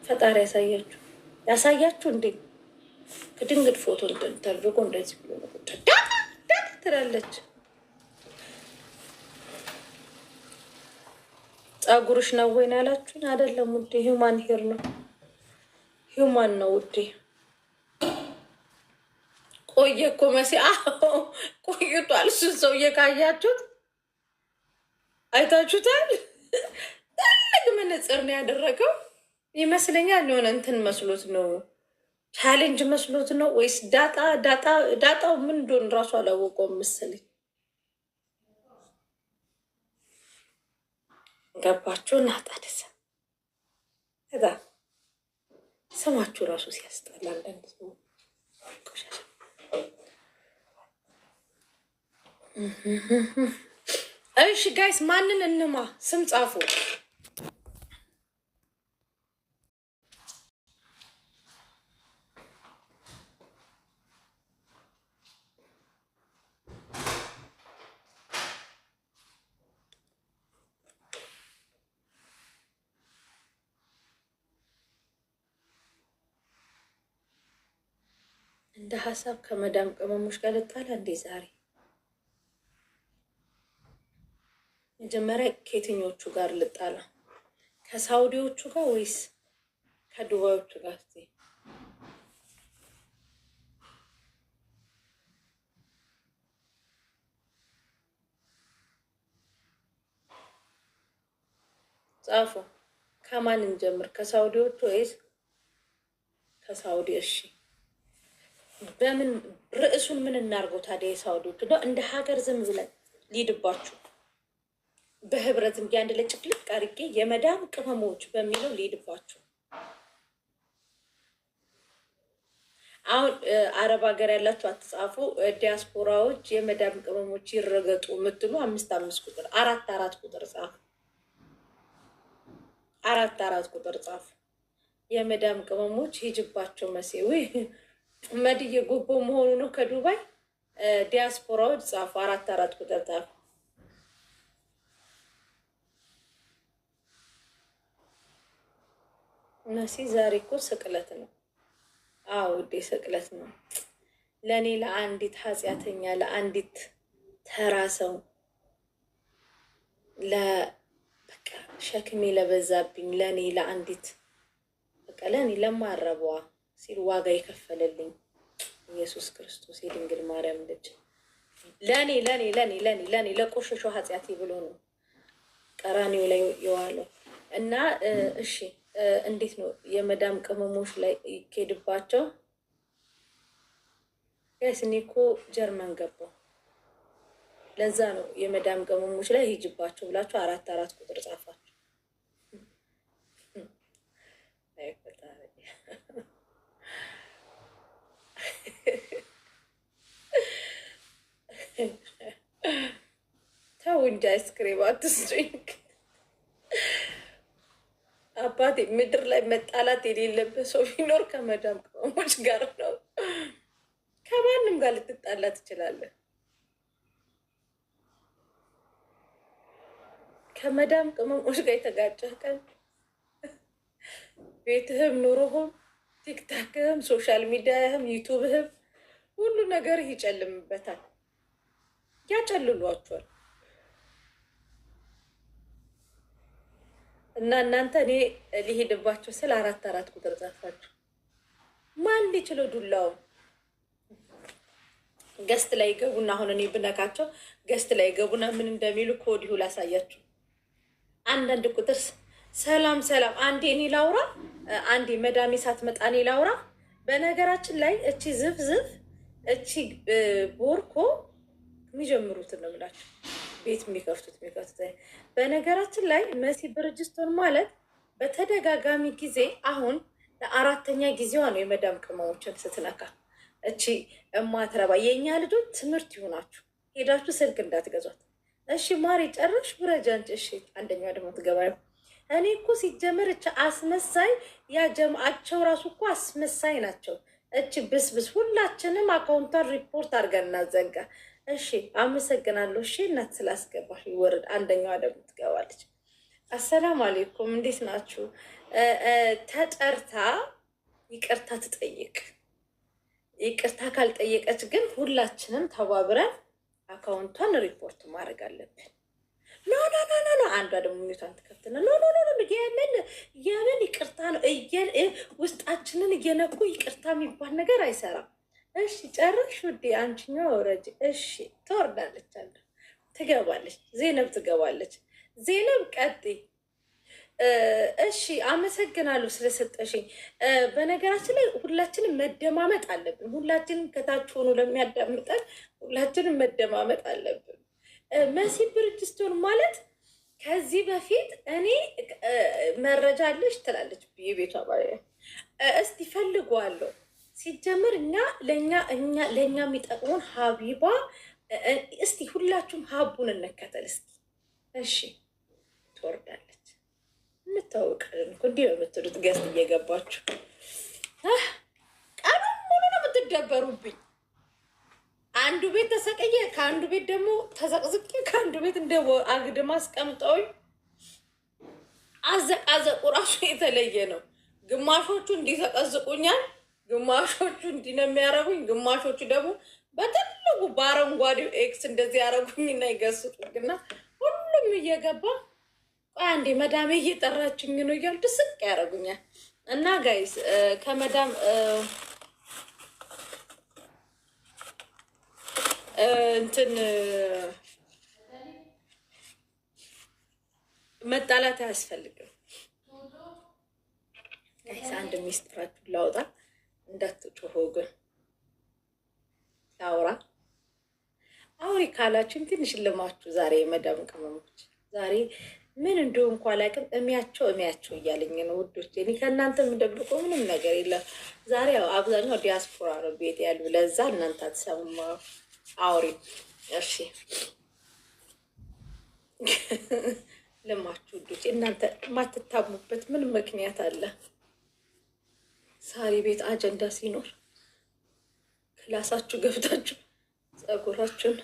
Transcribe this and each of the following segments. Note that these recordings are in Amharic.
ፈጣሪ ያሳያችሁ እንዴ ከድንግል ፎቶ ተደርጎ እንደዚህ ብሎ ነው ትላለች። ጸጉርሽ ነው ወይ ያላችሁኝ? አይደለም ውዴ፣ ሂውማን ሄር ነው። ሂውማን ነው ውዴ። ቆየ እኮ መሲ ቆይቷል። እሱን ሰውዬ ካያችሁት አይታችሁታል። ትልቅ መነጽር ነው ያደረገው ይመስለኛል። የሆነ እንትን መስሎት ነው፣ ቻሌንጅ መስሎት ነው ወይስ ዳጣው ምን እንደሆነ እራሱ አላወቀውም መሰለኝ። ገባችሁ? እናጣደሰ እዛ ስማችሁ እራሱ ሲያስጠላ አንዳንድ ሰው ቆሻሻ። እሺ ጋይስ ማንን እንማ? ስም ጻፉ። እንደ ሀሳብ ከመዳም ቅመሞች ጋር ልጣላ እንዴ ዛሬ? መጀመሪያ ከየትኞቹ ጋር ልጣላ? ከሳውዲዎቹ ጋር ወይስ ከዱባዮቹ ጋር? እስኪ ጻፉ። ከማን እንጀምር? ከሳውዲዎቹ ወይስ ከሳውዲ? እሺ በምን ርዕሱን ምን እናርገው ታዲያ? የሳውዲዎቹ እንደ ሀገር ዝም ብለን ሊድባችሁ በህብረት እንዲ አንድ ለጭፍልቅ አድርጌ የመዳም ቅመሞች በሚለው ሊሄድባችሁ። አሁን አረብ ሀገር ያላችሁ አትጻፉ። ዲያስፖራዎች የመዳም ቅመሞች ይረገጡ የምትሉ 5 ቁጥር 4 ቁጥር ጻፉ። 4 ቁጥር ጻፉ። የመዳም ቅመሞች ሂጅባቸው መሴዊ መድዬ ጎቦ መሆኑ ነው ከዱባይ። ዲያስፖራዎች ጻፉ። 4 ቁጥር ጻፉ። መሲ ዛሬ እኮ ስቅለት ነው። አዎ ውዴ ስቅለት ነው። ለእኔ ለአንዲት ኃጢአተኛ፣ ለአንዲት ተራ ሰው፣ በቃ ሸክሜ ለበዛብኝ ለእኔ ለአንዲት በቃ ለእኔ ለማረቧ ሲል ዋጋ የከፈለልኝ ኢየሱስ ክርስቶስ የድንግል ማርያም ልጅ ለእኔ ለቆሸሸው ኃጢአቴ ብሎ ነው ቀራኒው ላይ የዋለው እና እሺ እንዴት ነው የመዳም ቅመሞች ላይ ይኬድባቸው? ጋይስ እኔ እኮ ጀርመን ገባሁ። ለዛ ነው የመዳም ቅመሞች ላይ ሂጅባቸው ብላችሁ 4 ቁጥር ጻፋችሁ። ተው እንጂ አይስክሬም አትስጡኝ። አባቴ ምድር ላይ መጣላት የሌለበት ሰው ቢኖር ከመዳም ቅመሞች ጋር ነው። ከማንም ጋር ልትጣላ ትችላለህ። ከመዳም ቅመሞች ጋር የተጋጨህ ቀን ቤትህም፣ ኑሮህም፣ ቲክታክህም፣ ሶሻል ሚዲያህም፣ ዩቱብህም ሁሉ ነገር ይጨልምበታል። ያጨልሏቸዋል። እና እናንተ እኔ ሊሄድባቸው ስለ 4 ቁጥር ጻፋችሁ። ማን ሊችለው ዱላውን? ገስት ላይ ገቡና አሁን እኔ ብነካቸው ገስት ላይ ገቡና ምን እንደሚሉ ከወዲሁ ላሳያችሁ። አንዳንድ ቁጥር ሰላም አንዴ እኔ ላውራ፣ አንዴ መዳሜ ሳትመጣ እኔ ላውራ። በነገራችን ላይ እቺ ዝፍዝፍ እቺ ቦርኮ የሚጀምሩትን ነው ብላችሁ ቤት የሚከፍቱት። በነገራችን ላይ መሲ ብርጅስቶን ማለት በተደጋጋሚ ጊዜ አሁን ለ4ኛ ጊዜዋ ነው የመዳም ቅመሞችን ስትነካ። እቺ እማትረባ የእኛ ልጆች ትምህርት ይሆናችሁ፣ ሄዳችሁ ስልክ እንዳትገዟት እሺ። ማሪ ጨረሽ ብረጃንች እሺ። አንደኛዋ ደግሞ ትገባ። እኔ እኮ ሲጀመር እቺ አስመሳይ ያጀምአቸው ራሱ እኮ አስመሳይ ናቸው። እቺ ብስብስ ሁላችንም አካውንቷን ሪፖርት አድርገን እናዘጋ። እሺ አመሰግናለሁ። እሺ እናት ስላስገባሽ ይወርድ። አንደኛዋ ደግሞ ትገባለች። አሰላሙ አሌይኩም እንዴት ናችሁ? ተጠርታ ይቅርታ ትጠይቅ። ይቅርታ ካልጠየቀች ግን ሁላችንም ተባብረን አካውንቷን ሪፖርት ማድረግ አለብን። ኖ ኖ ኖ ኖ ኖ አንዷ ደግሞ ሚቷን ትከፍትና ኖ ኖ ኖ ኖ የምን ይቅርታ ነው? ውስጣችንን እየነኩ ይቅርታ የሚባል ነገር አይሰራም። እሺ ጨርሽ ውዴ፣ አንቺኛው ወረጅ። እሺ ትወርዳለች፣ አለ ትገባለች፣ ዜነብ ትገባለች። ዜነብ ቀጥይ። እሺ አመሰግናለሁ ስለሰጠሽኝ። በነገራችን ላይ ሁላችንም መደማመጥ አለብን። ሁላችንም ከታች ሆኖ ለሚያዳምጠን ሁላችንም መደማመጥ አለብን። መሲ ብርጅስቶን ማለት ከዚህ በፊት እኔ መረጃ አለሽ ትላለች የቤቷ ባሪያ። እስቲ ፈልጓለሁ። ሲጀምር ለእኛ የሚጠቅሙን ሀቢባ። እስቲ ሁላችሁም ሀቡን እንከተል እስቲ። እሺ ትወርዳለች። እንታወቃለን እኮ እንዲህ በምትሉት ገስት እየገባችሁ ቀኑን ሙሉ ነው የምትደበሩብኝ። አንዱ ቤት ተሰቀየ፣ ከአንዱ ቤት ደግሞ ተዘቅዝቄ፣ ከአንዱ ቤት እንደ አግድም አስቀምጠውኝ። አዘቃዘቁ ራሱ የተለየ ነው። ግማሾቹ እንዲተቀዝቁኛል፣ ግማሾቹ እንዲህ ነው የሚያደርጉኝ፣ ግማሾቹ ደግሞ በትልቁ በአረንጓዴው ኤክስ እንደዚህ ያደረጉኝና ይገስጡኝና ሁሉም እየገባ አንዴ መዳሜ እየጠራችኝ ነው እያሉ ድስቅ ያደርጉኛል። እና ጋይስ ከመዳም እንትን መጣላት አያስፈልግም ጋይስ። አንድ ሚስጥራችሁን ላውጣ፣ እንዳትጮሁ ግን ላውራ። አውሪ ካላችሁም ትንሽ ልማችሁ። ዛሬ የመዳም ቅመሞች ዛሬ ምን እንደው እንኳን አላውቅም። እሚያቸው እያለኝ ነው ውዶች። እኔ ከእናንተ የምደብቆ ምንም ነገር የለም። ዛሬ ያው አብዛኛው ዲያስፖራ ነው ቤት ያሉ፣ ለዛ እናንተ አትሰሙም። አውሪ እሺ። ልማችሁ ውዶች። እናንተ ማትታሙበት ምን ምክንያት አለ? ሳሪ ቤት አጀንዳ ሲኖር ክላሳችሁ ገብታችሁ ጸጉራችሁን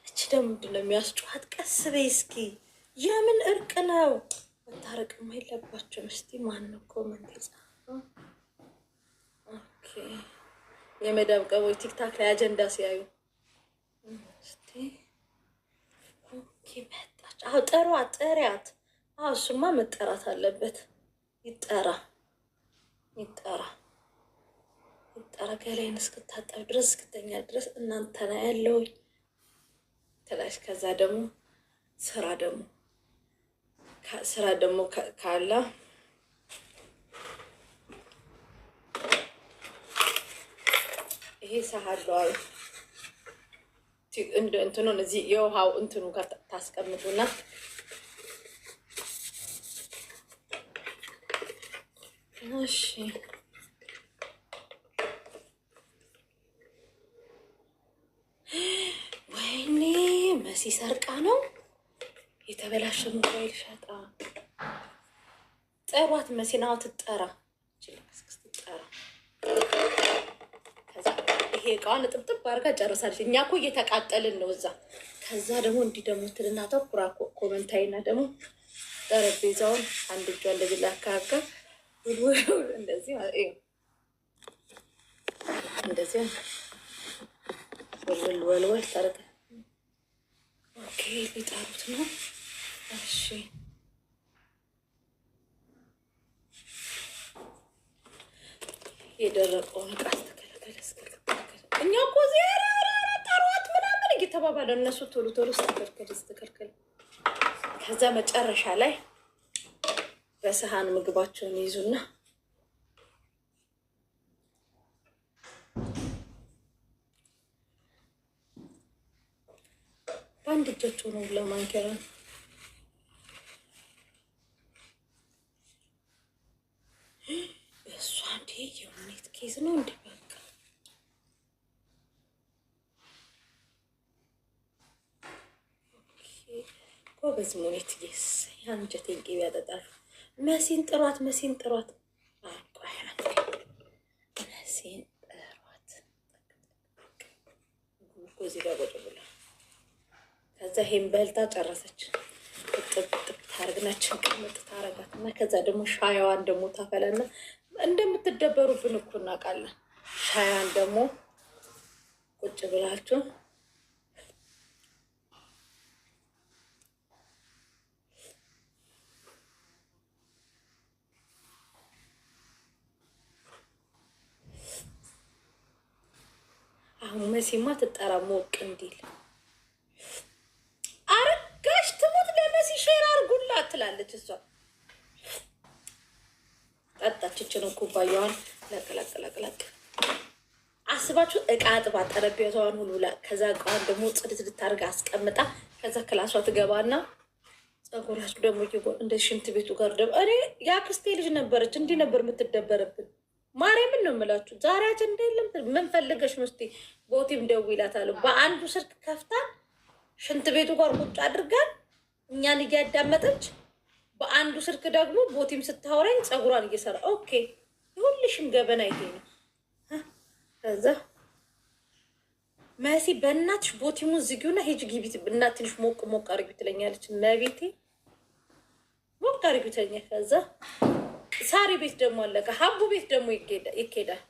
እቺ ደግሞ ምንድን ነው የሚያስጨዋት? ቀስ በይ እስኪ። የምን እርቅ ነው? መታረቅም የለባቸውም። እስቲ ማን ነው ኮመንት የጻፈው? ኦኬ የመዳብ ቀቦች ቲክታክ ላይ አጀንዳ ሲያዩ እስቲ ኦኬ መጣች። አዎ ጥሪያት። አዎ እሱማ መጠራት አለበት። ይጠራ ገላይን እስክታጠብ ድረስ እስክተኛ ድረስ እናንተ ነው ያለው ትላሽ። ከዛ ደግሞ ስራ ደግሞ ካለ ይሄ ሳሃሏል እንትኑን እዚህ የውሃው እንትኑ ጋር ታስቀምጡና እሺ ወይኔ መሲ ሰርቃ ነው የተበላሸ ሞባይል ሸጣ። ጠሯት መሲና ትጠራ ትጠራ። ከዛ ይሄ እቃዋን ጥብጥብ አድርጋ ጨርሳለች። እኛ እኮ እየተቃጠልን ነው እዛ። ከዛ ደግሞ እንዲህ ደግሞ ትልና ተኩራ ኮመንታይና ደግሞ ጠረጴዛውን አንድ እጇ እንደዚህ ላካካ እንደዚህ እንደዚህ ወልወል ታረቀ። ኦኬ ሊጠሩት ነው። እሺ የደረቀውን ዕቃ አስተከለከለ። እኛ እኮ ጠሯት ምናምን እየተባባለ እነሱ ቶሎ ስተከልከል። ከዛ መጨረሻ ላይ በሰሃን ምግባቸውን ይዙና በአንድ እጃቸው ነው ለማንከራ እሷ እንዴ የሁኔት ኬዝ ነው እንዴ? በቃ ጎበዝ ሙኔት ጌስ አንጀቴን ቅቤ ያጠጣሉ። መሲን ጥሯት። መሲን ጥሯት። እዚህ ጋር ቁጭ ብላ ከዛ ይሄን በልታ ጨረሰች። ጥብ ታረግናችን ቅምጥ ታረጋት እና ከዛ ደግሞ ሻያዋን ደግሞ ታፈላና እንደምትደበሩብን እኮ እናውቃለን። ሻያን ደግሞ ቁጭ ብላችሁ አሁን መሲማ ትጠራ ሞቅ እንዲል አረጋሽ ትሙት ለመሲ ሼር አርጉላት ትላለች እሷ። ጠጣችችን ኩባያዋን ለቅለቅለቅለቅ አስባችሁ እቃ አጥባ ጠረጴዛዋን ሁሉ ከዛ እቃዋን ደግሞ ጽድት ልታርግ አስቀምጣ ከዛ ክላሷ ትገባና ጸጉራችሁ ደግሞ እንደ ሽንት ቤቱ ጋር ደግሞ እኔ የአክስቴ ልጅ ነበረች እንዲህ ነበር የምትደበርብን። ማርያምን ነው የምላችሁ። ዛሬ አጀንዳ የለም። ምን ፈልገሽ ነው? እስኪ ቦቲም ደውይላታለሁ። በአንዱ ስልክ ከፍታን ሽንት ቤቱ ጋር ቁጭ አድርጋን እኛን እያዳመጠች፣ በአንዱ ስልክ ደግሞ ቦቲም ስታወራኝ ፀጉሯን እየሰራ ኦኬ። ሁልሽም ገበና ይሄ ነው። ከዛ መሲ በእናትሽ ቦቲሙን ዝጊውና ሄጅ ግቢት እና ትንሽ ሞቅ ሞቅ አርጊ ትለኛለች። መቤቴ ሞቅ አርጊ ትለኛለች። ከዛ ሳሪ ቤት ደግሞ አለቀ። ሀቡ ቤት ደግሞ ይኬዳል።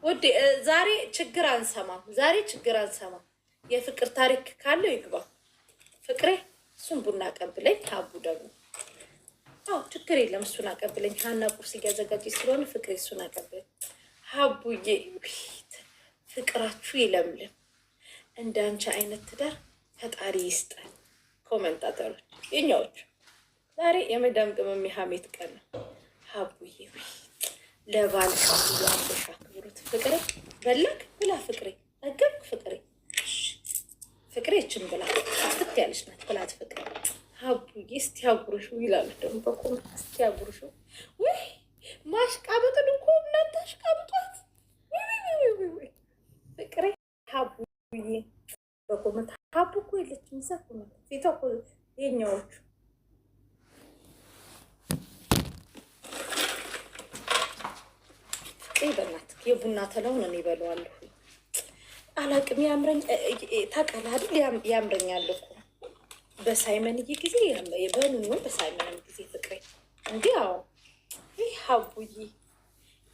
ወዴ ዛሬ ችግር አንሰማም። ዛሬ ችግር አንሰማም። የፍቅር ታሪክ ካለው ይግባ። ፍቅሬ እሱን ቡና አቀብለኝ። ሀቡ ደግሞ ችግር የለም እሱን አቀብለኝ። ሀና ቁርስ እያዘጋጀ ስለሆነ ፍቅሬ እሱን አቀብለኝ። ሀቡዬ ፍቅራችሁ ይለምልም። እንደ አንቺ አይነት ትዳር ፈጣሪ ይስጠን። ኮመንታተሮች የኛዎቹ ዛሬ የመዳም ቅመም የሀሜት ቀን ነው። ሀቡዬ ለባል ያንበሻ ክብሩት። ፍቅሬ በላክ ብላ ፍቅሬ አገብ ፍቅሬ ፍቅሬ እችን ብላ ፍት ያለች ናት ብላት ፍቅሬ ሀቡዬ እስቲ አጉርሹ ይላሉ ደግሞ በቆም እስቲ አጉርሹ። ወይ ማሽቃበጥን እኮ እናንተ አሽቃብጧት። ፍቅሬ ሀቡዬ በቆመት ሀቡ እኮ የለችም። ይሳኩ ነው ፊቷ እኮ የኛዎቹ በእናትህ የቡና ተላውን እኔ እበለዋለሁ። አላቅም ያምረኝ ታውቃለህ አይደል? ያምረኛል እኮ በሳይመንዬ ጊዜ በኑኑ በሳይመን ጊዜ ፍቅሬ እንዲህ ይህ ሀቡዬ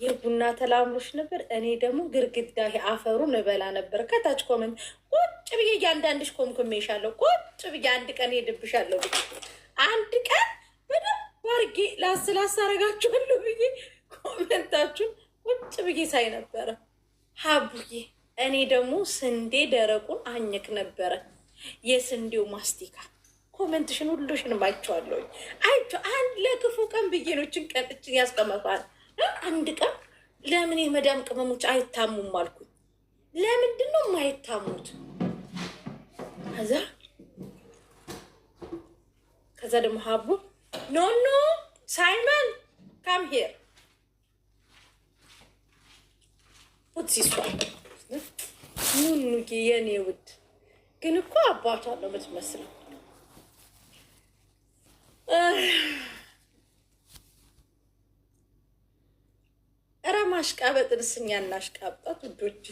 የቡና ተላምሮች ነበር። እኔ ደግሞ ግርግዳ አፈሩን እበላ ነበር። ከታች ኮመንት ቁጭ ብዬ እያንዳንድሽ ኮምኮሜሻለሁ። ቁጭ ብዬ አንድ ቀን ሄድብሻለሁ። አንድ ቀን በደንብ አድርጌ ላስላስ አረጋችኋለሁ ብዬ ኮመንታችሁን ቁጭ ብዬ ሳይ ነበረ። ሀቡዬ እኔ ደግሞ ስንዴ ደረቁን አኘክ ነበረ። የስንዴው ማስቲካ ኮመንትሽን ሁሉሽንም አይቼዋለሁ። አንድ ለክፉ ቀን ብዬ ነው ችን ቀን እችን ያስቀመጧል። አንድ ቀን ለምን የመዳም ቅመሞች አይታሙም አልኩኝ። ለምንድን ነው የማይታሙት? ከዛ ደግሞ ሀቡ ኖ ሳይመን ካም ሄር ሲሷል ኑኑዬ የኔ ውድ ግን እኮ አባቷ ነው የምትመስለው። እረ ማሽቃበጥን ስኛ እናሽቃብጣት ውዶች።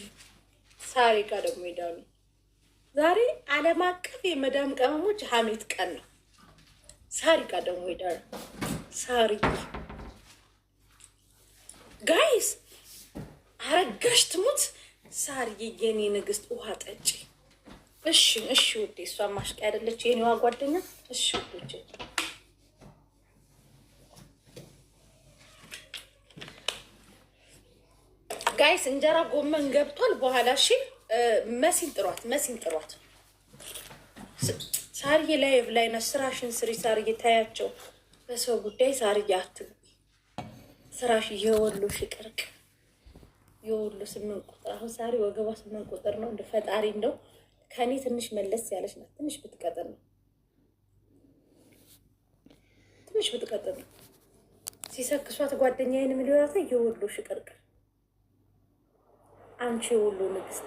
ሳሪ ጋር ደግሞ ሄዳሉ። ዛሬ ዓለም አቀፍ የመዳም ቅመሞች ሀሜት ቀን ነው። ሳሪ ጋር ደግሞ ሄዳሉ። ሳሪ ጋይስ አረጋሽ ትሙት። ሳርዬ የኔ ንግስት ውሃ ጠጪ። እሺ ውዴ፣ እሷ ማሽቃ አይደለች የኔዋ ጓደኛ። እሺ ውዶቼ ጋይስ እንጀራ ጎመን ገብቷል። በኋላ እሺ መሲን ጥሯት። ሳርዬ ላይቭ ላይ ነው። ስራሽን ስሪ ሳርዬ፣ ታያቸው በሰው ጉዳይ ሳርዬ አትግቢ። ስራሽ የወሎ ሽቅርቅ የወሎ 8 ቁጥር። አሁን ሳሪ ወገቧ 8 ቁጥር ነው። እንደ ፈጣሪ እንደው ከኔ ትንሽ መለስ ያለች ናት። ትንሽ ብትቀጥል ነው ሲሰክሷት ጓደኛዬን ምን ይወራታ የወሎ ሽቅርቅ። አንቺ የወሎ ንግስት